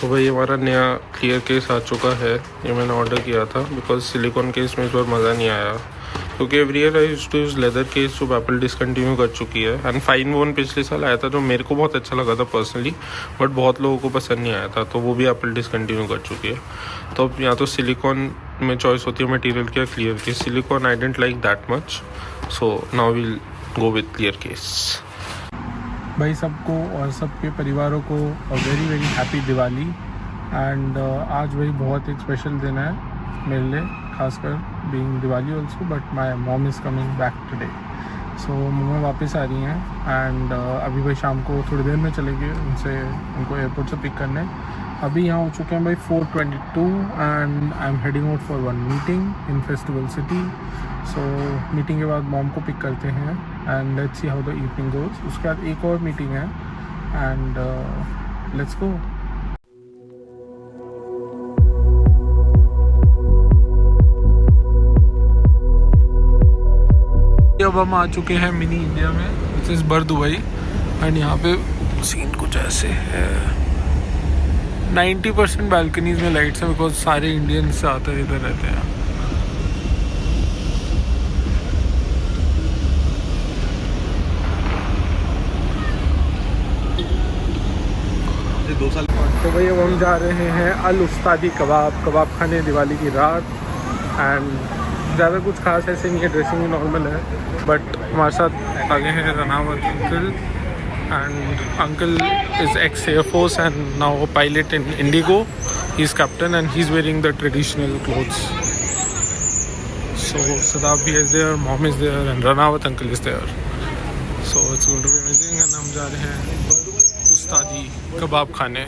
तो भाई हमारा नया क्लियर केस आ चुका है। ये मैंने ऑर्डर किया था बिकॉज सिलिकॉन केस में इस बार मज़ा नहीं आया, क्योंकि every year I used to use leather case जो एप्पल डिसकंटिन्यू कर चुकी है। एंड फाइन वन पिछले साल आया था जो मेरे को बहुत अच्छा लगा था पर्सनली, बट बहुत लोगों को पसंद नहीं आया था, तो वो भी एप्पल डिसकंटिन्यू कर चुकी है। तो अब या तो सिलिकॉन में चॉइस होती है मटेरियल की या clear case. Silicon I don't like that much, so now will go with clear case. भाई सबको और सबके परिवारों को very very happy Diwali. And आज भाई बहुत एक स्पेशल दिन है मेरे लिए, खासकर being Diwali also, but my mom is coming back today. So मम्मा वापस आ रही हैं एंड अभी भाई शाम को थोड़ी देर में चलेंगे उनको एयरपोर्ट से पिक करने। अभी यहाँ हो चुके हैं भाई 4:22 and I am heading out for one meeting in festival city. So meeting के बाद मॉम को पिक करते हैं and let's see how the evening goes. उसके बाद एक और मीटिंग है एंड लेट्स गो। अब हम आ चुके हैं मिनी इंडिया में, विच इज़ बरदुबई। एंड यहाँ पे सीन कुछ ऐसे है, 90% बालकनीज में लाइट्स हैं बिकॉज सारे इंडियंस आते इधर रहते हैं। तो भाई अब हम जा रहे हैं अल उस्तादी कबाब खाने दिवाली की रात। एंड ज़्यादा कुछ खास ऐसे नहीं है, ड्रेसिंग नॉर्मल है, बट हमारे साथ आगे हैं Ranawat uncle. And uncle is ex air force and now a pilot in IndiGo. He is captain and he is wearing the traditional clothes. So Sadab भी is there, mom is there and Ranawat uncle is there. So it's going to be amazing. And हम जा रहे हैं उस्तादी कबाब खाने।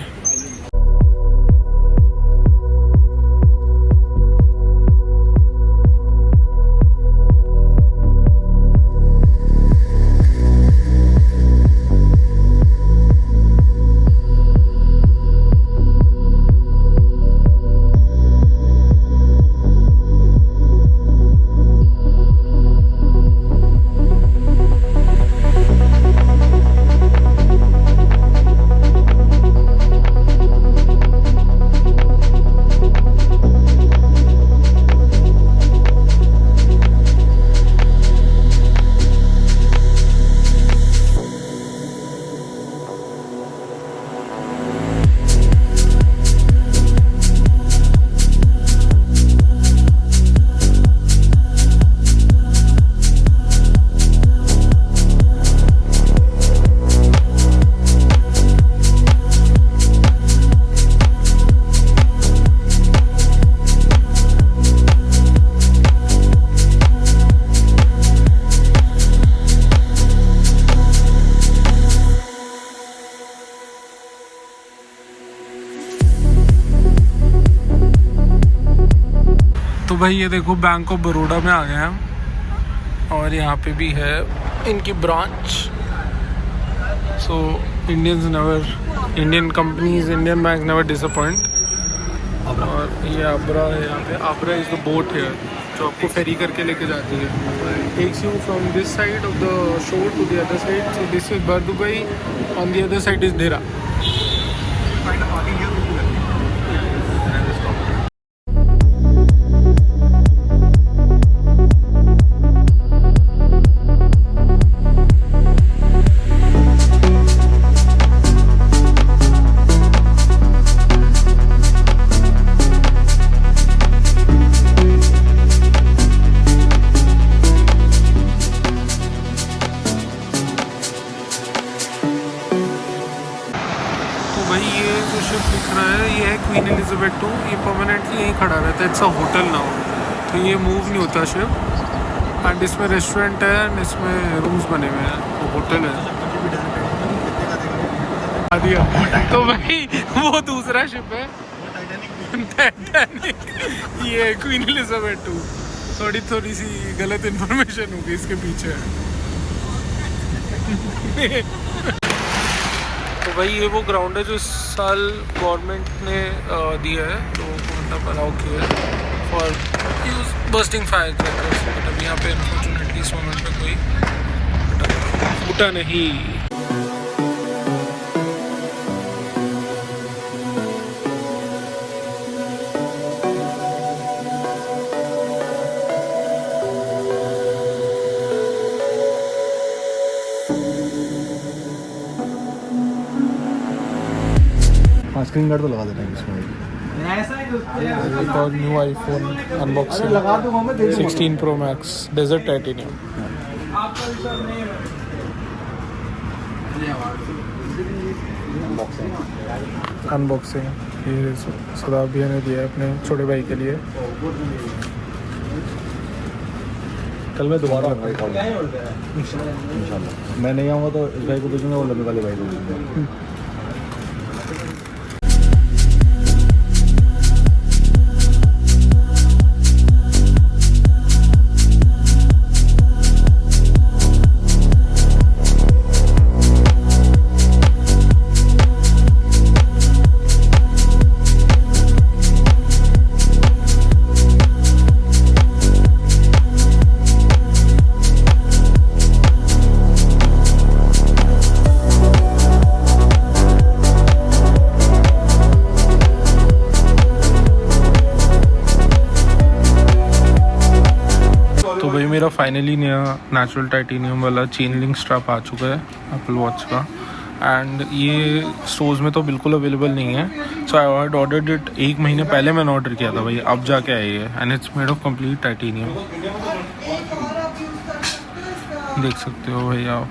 तो भाई ये देखो बैंक ऑफ बड़ौदा में आ गए हैं और यहाँ पे भी है इनकी branch. So Indian companies, Indian bank never disappoint. और ये आबरा है, यहाँ पे आबरा इज़ द बोट है जो आपको फेरी करके लेके जाती है, takes you from this side of the shore to the other side. So this is Bar Dubai, on the other side is Deira. भाई ये जो शिप दिख रहा है ये है क्वीन एलिजाबेथ 2। ये परमानेंटली यहीं खड़ा रहता है, इट्स अ होटल नाउ, तो ये मूव नहीं होता शिप। एंड इसमें रेस्टोरेंट है एंड इसमें रूम्स बने हुए हैं, तो होटल है। तो भाई वो दूसरा शिप है टाइटैनिक, ये क्वीन एलिजाबेथ 2। थोड़ी सी गलत इन्फॉर्मेशन होगी इसके पीछे। तो भाई ये वो ग्राउंड है जो इस साल गवर्नमेंट ने दिया है, तो मतलब अलाउ किया है for use bursting fire crackers. But अभी यहाँ पे अनफॉर्चुनेटली इस मोमेंट पे कोई फूटा नहीं। हाँ स्क्रीन गार्ड तो लगा देना है इसमें। एक और न्यू आईफोन अनबॉक्सिंग, लगा दूंगा मैं, दे दूंगा। 16 Pro Max desert titanium unboxing. ये सदाब भैया ने दिया है अपने छोटे भाई के लिए। कल मैं दोबारा आऊँगा इंशाल्लाह। मैं नहीं आऊँगा तो इस भाई को दे दूँगा और लंबे वाले भाई को दे दूँगा। तो भाई मेरा फाइनली नया नेचुरल टाइटेनियम वाला चेन लिंक स्ट्रैप आ चुका है एप्पल वॉच का। एंड ये स्टोर्स में तो बिल्कुल अवेलेबल नहीं है। सो आई हैड ऑर्डर्ड इट 1 महीने पहले मैंने ऑर्डर किया था भाई, अब जाके आई है। And it's made of complete titanium, देख सकते हो भाई आप।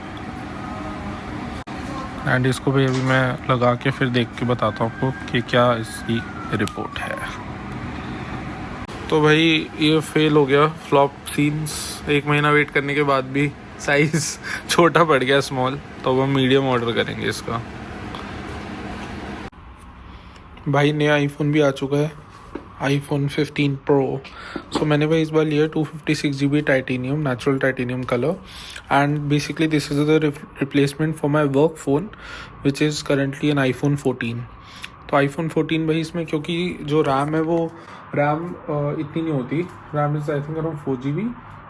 एंड इसको भाई अभी मैं लगा के फिर देख के बताता हूँ आपको कि क्या इसकी रिपोर्ट है। तो भाई ये फेल हो गया, फ्लॉप सीन्स। 1 महीना वेट करने के बाद भी साइज़ छोटा पड़ गया, स्मॉल। तो अब हम मीडियम ऑर्डर करेंगे इसका। भाई नया आईफोन भी आ चुका है, आईफोन 15 Pro। सो मैंने भाई इस बार लिया 256 GB titanium, natural titanium colour. And basically this is the replacement for my work phone which is currently an iPhone 14। तो आईफोन 14 भाई इसमें क्योंकि जो रैम है वो रैम इतनी नहीं होती। RAM is I think around 4 GB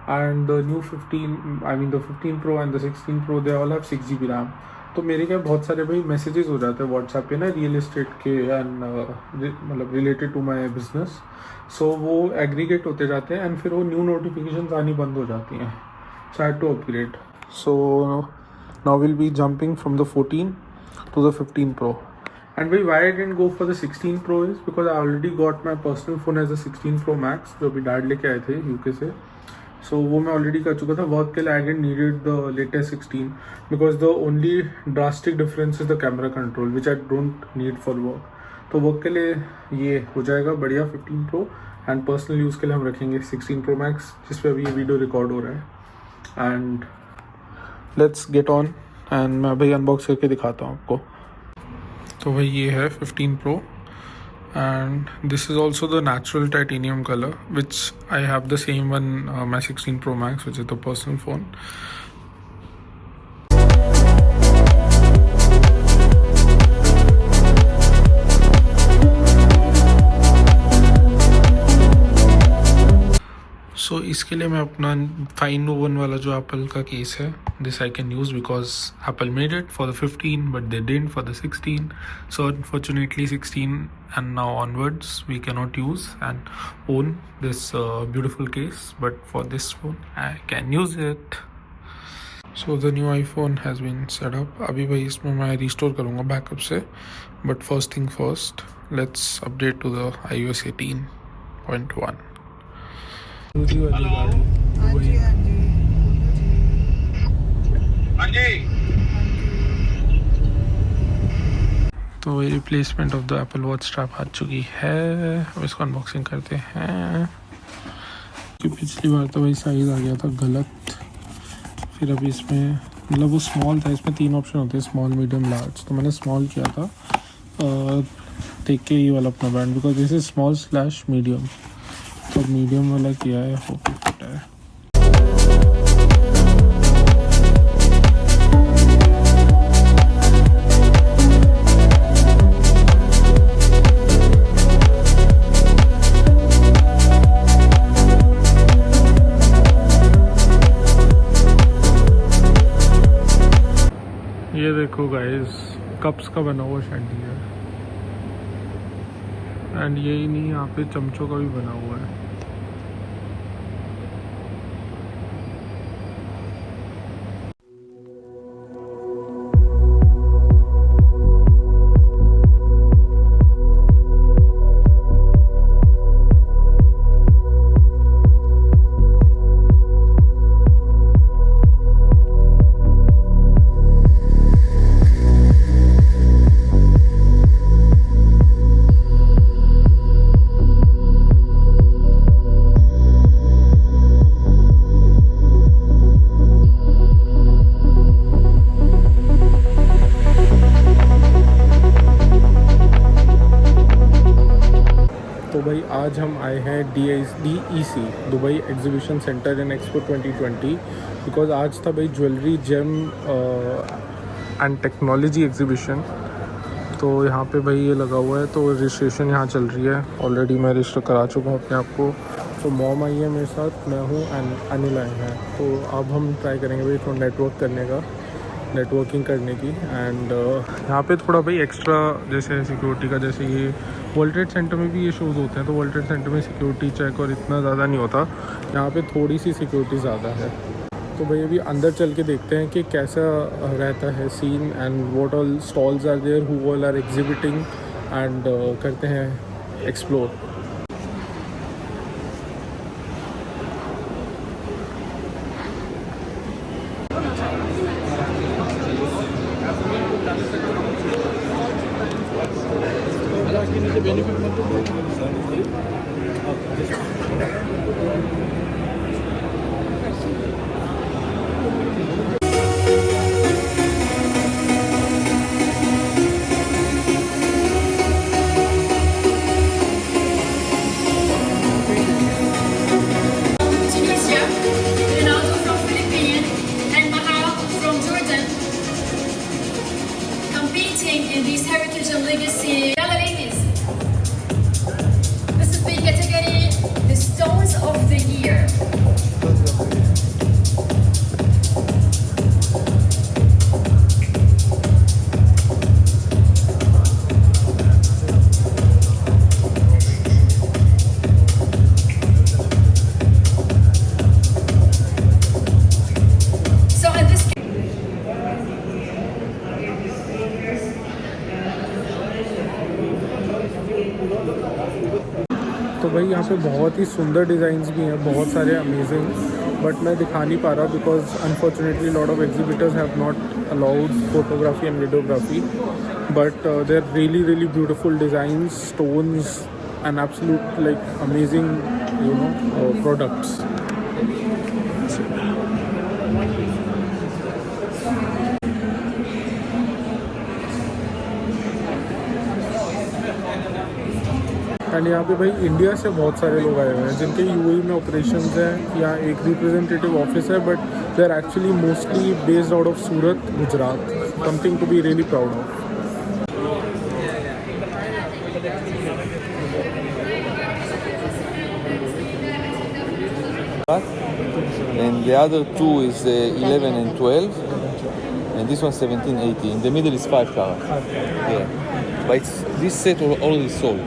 and the new 15 I mean the 15 Pro and the 16 Pro they all have 6 GB RAM. तो मेरे क्या बहुत सारे भाई मैसेजेस हो जाते हैं व्हाट्सएप पे ना, रियल एस्टेट के एंड मतलब रिलेटेड टू माय बिजनेस। सो वो एग्रीगेट होते जाते हैं एंड फिर वो न्यू नोटिफिकेशंस आनी बंद हो जाती हैं। So I had to upgrade. So now will be jumping from the 14 to the 15 Pro. And why I didn't go for the 16 Pro is because I already got my personal phone as a 16 Pro Max जो अभी dad लेके आए थे UK से। सो वो मैं already कर चुका था। वर्क के लिए I didn't needed the latest 16 because the only drastic difference is the camera control which I don't need for work. तो वर्क के लिए ये हो जाएगा बढ़िया 15 Pro एंड पर्सनल यूज़ के लिए हम रखेंगे 16 Pro Max जिस पे अभी ये वीडियो रिकॉर्ड हो रहा है। And let's get on and मैं भाई अनबॉक्स करके दिखाता हूँ आपको। तो भाई ये है 15 Pro and this is also the natural titanium color which I have the same one my 16 Pro Max which is the personal phone. सो इसके लिए मैं अपना फाइन वन वाला जो एप्पल का केस है this I can use because Apple made it for the 15 but they didn't for the 16. So unfortunately 16 and now onwards we cannot use and own this beautiful case, but for this phone I can use it. So the new iPhone has been set up. अभी भाई इसमें मैं restore करूँगा backup से, but first thing first let's update to the iOS 18.1. तो वही replacement of the Apple watch strap आ चुकी है। अब इसको अनबॉक्सिंग करते हैं। कि पिछली बार तो वही साइज़ आ गया था गलत, फिर अभी इसमें मतलब वो स्मॉल था। इसमें 3 ऑप्शन होते हैं, स्मॉल मीडियम लार्ज। तो मैंने स्मॉल किया था देख के ये वाला अपना ब्रांड बिकॉज दिस इज स्मॉल/मीडियम। तो मीडियम वाला किया है, होप फिट है। ये देखो गाइस कप्स का बना हुआ शैंडिलियर एंड यही नहीं, यहाँ पे चमचों का भी बना हुआ है। तो भाई आज हम आए हैं DEC Dubai exhibition centre in expo 2020 because आज था भाई jewellery gem and technology exhibition. तो यहाँ पे भाई ये लगा हुआ है, तो रजिस्ट्रेशन यहाँ चल रही है। ऑलरेडी मैं रजिस्टर करा चुका हूँ अपने आप को। तो मॉम आई है मेरे साथ, मैं हूँ एंड अनिल आए हैं। तो अब हम ट्राई करेंगे भाई थोड़ा नेटवर्किंग करने की। एंड यहाँ पे थोड़ा भाई एक्स्ट्रा जैसे सिक्योरिटी का, जैसे ये वर्ल्ड ट्रेड सेंटर में भी ये शोज़ होते हैं, तो वर्ल्ड ट्रेड सेंटर में सिक्योरिटी चेक और इतना ज़्यादा नहीं होता, यहाँ पे थोड़ी सी सिक्योरिटी ज़्यादा है। तो भाई अभी अंदर चल के देखते हैं कि कैसा रहता है scene and what all stalls are there, who all are exhibiting and करते हैं explore. Tunisia, Ronaldo from Philippines, and Mahal from Jordan, competing in this heritage and legacy. Yalla ladies, this is the category, the stones of the year. So in this तो भाई यहाँ पे बहुत ही सुंदर designs भी हैं, बहुत सारे अमेजिंग, बट मैं दिखा नहीं पा रहा because unfortunately lot of exhibitors have not allowed photography and videography, but they are really beautiful designs, stones and absolute like amazing products. And यहाँ पे भाई इंडिया से बहुत सारे लोग आए हुए हैं जिनके यूएई में ऑपरेशंस हैं, या एक रिप्रेजेंटेटिव ऑफिस है, but they are actually mostly based out of Surat, Gujarat, something to be really proud of. And the other two is 11 and 12, and this one 17, 18. In the middle is 5 carat. Yeah, but this set already sold.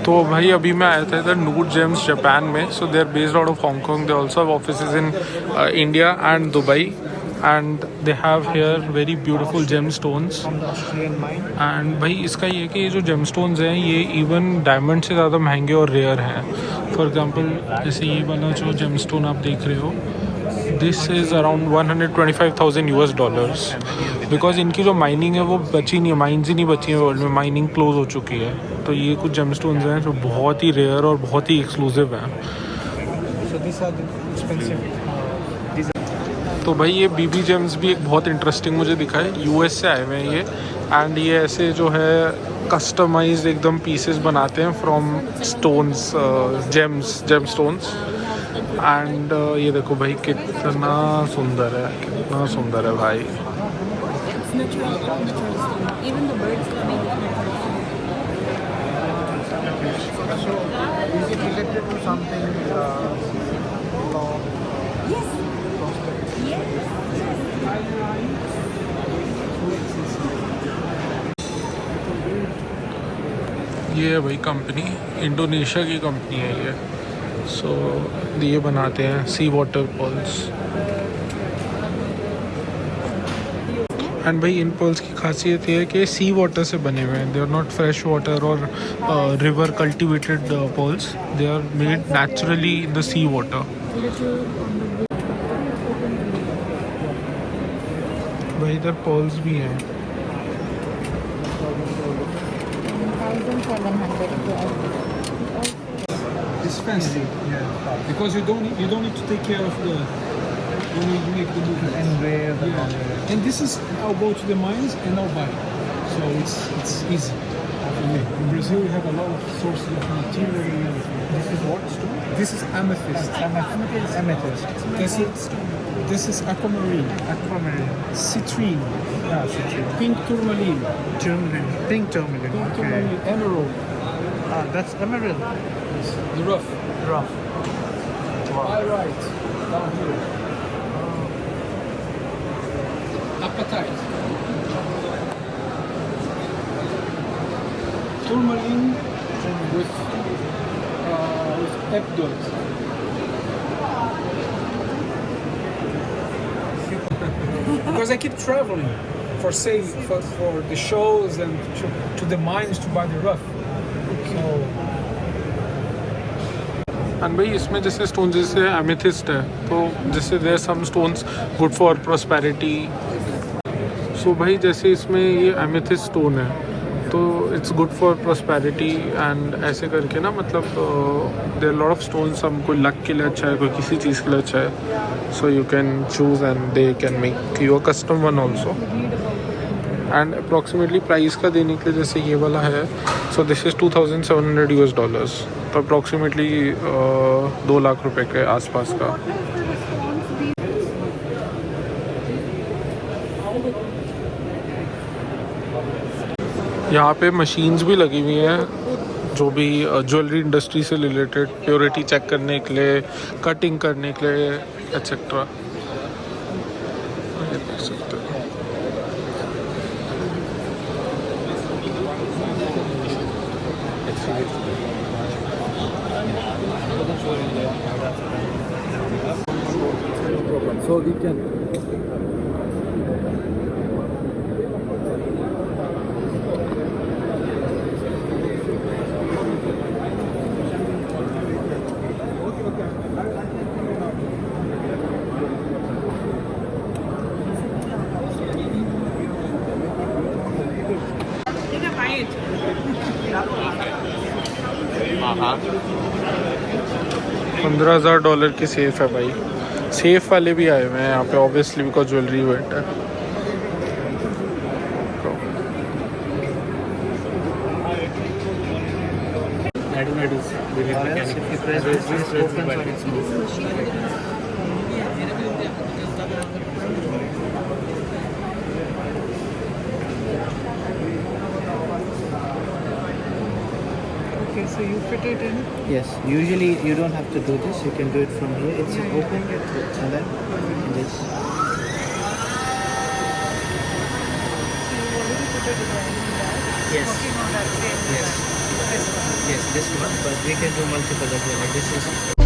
तो भाई अभी मैं आया था इधर नूर gems Japan में। So they are based out of Hong Kong, they also have offices in India and Dubai, and they have here very beautiful gem stones. And भाई इसका ये कि ये जो जेम स्टोन्स हैं ये इवन डायमंड से ज़्यादा महंगे और रेयर हैं। फॉर एग्जांपल जैसे ये वाला जो जेम स्टोन आप देख रहे हो, दिस इज़ अराउंड $125,000 बिकॉज इनकी जो माइनिंग है वो बची नहीं है, माइंस ही नहीं बची हैं वर्ल्ड में, माइनिंग क्लोज हो चुकी है। तो ये कुछ जेम स्टोन्स हैं जो बहुत ही रेयर और बहुत ही एक्सक्लूसिव हैं। तो भाई ये बीबी जेम्स भी एक बहुत इंटरेस्टिंग मुझे दिखा है, यूएस से आए हुए हैं ये, एंड ये ऐसे जो है कस्टमाइज्ड एकदम पीसेस बनाते हैं from stones, gem stones. And ये देखो भाई कितना सुंदर है भाई। Even the birds can make it So, is it related to something law? Yes. ये है भाई कंपनी, इंडोनेशिया की कंपनी है ये। सो ये बनाते हैं सी वाटर पर्ल्स। एंड भाई इन पर्ल्स की खासियत ये है कि सी वाटर से बने हुए हैं, they are not fresh water और river cultivated pearls, they are made naturally in the sea water. भाई इधर पर्ल्स भी हैं. 1,700. It's fancy. Yeah. Because you don't need to take care of the when you make the movement. Engrave and all Yeah. that. And this is I'll go to the mines and I'll buy. So it's easy for me. In Brazil we have a lot of sources of material and everything. This is what stone? This is amethyst. Amethyst. This is aquamarine, Aquamarine. citrine, Yeah, citrine. pink tourmaline, Pink tourmaline. pink Okay. tourmaline, emerald, That's emerald. the rough. Rough. Pyrite down here. Apatite. Tourmaline with epdot. Because I keep traveling for sale, for the shows and to the mines to buy the rough. So And भाई इसमें जैसे stone जैसे amethyst है तो जैसे there some stones good for prosperity. So भाई जैसे इसमें ये एमेथिस्ट स्टोन है तो it's good for prosperity and ऐसे करके ना मतलब देयर लॉट ऑफ स्टोन्स. हम कोई लक के लिए अच्छा है, कोई किसी चीज़ के लिए अच्छा है. So you can choose and they can make you a custom one also. And approximately price का देने के लिए जैसे ये वाला है. सो दिस इज़ $2,700 तो अप्रॉक्सीमेटली 2 लाख रुपए के आसपास का. यहाँ पे मशीन्स भी लगी हुई हैं जो भी ज्वेलरी इंडस्ट्री से रिलेटेड, प्योरिटी चेक करने के लिए, कटिंग करने के लिए एक्सेट्रा. देख सकते हो. So we can. $15,000 की सेफ है भाई. सेफ वाले भी आए हुए हैं यहाँ पे ऑब्वियसली बिकॉज ज्वेलरी इवेंट है. So you fit it in? Yes, usually you don't have to do this. You can do it from here. It's open and then this. Yes. Yes. Yes, this one. But we can do multiple as well. Like this is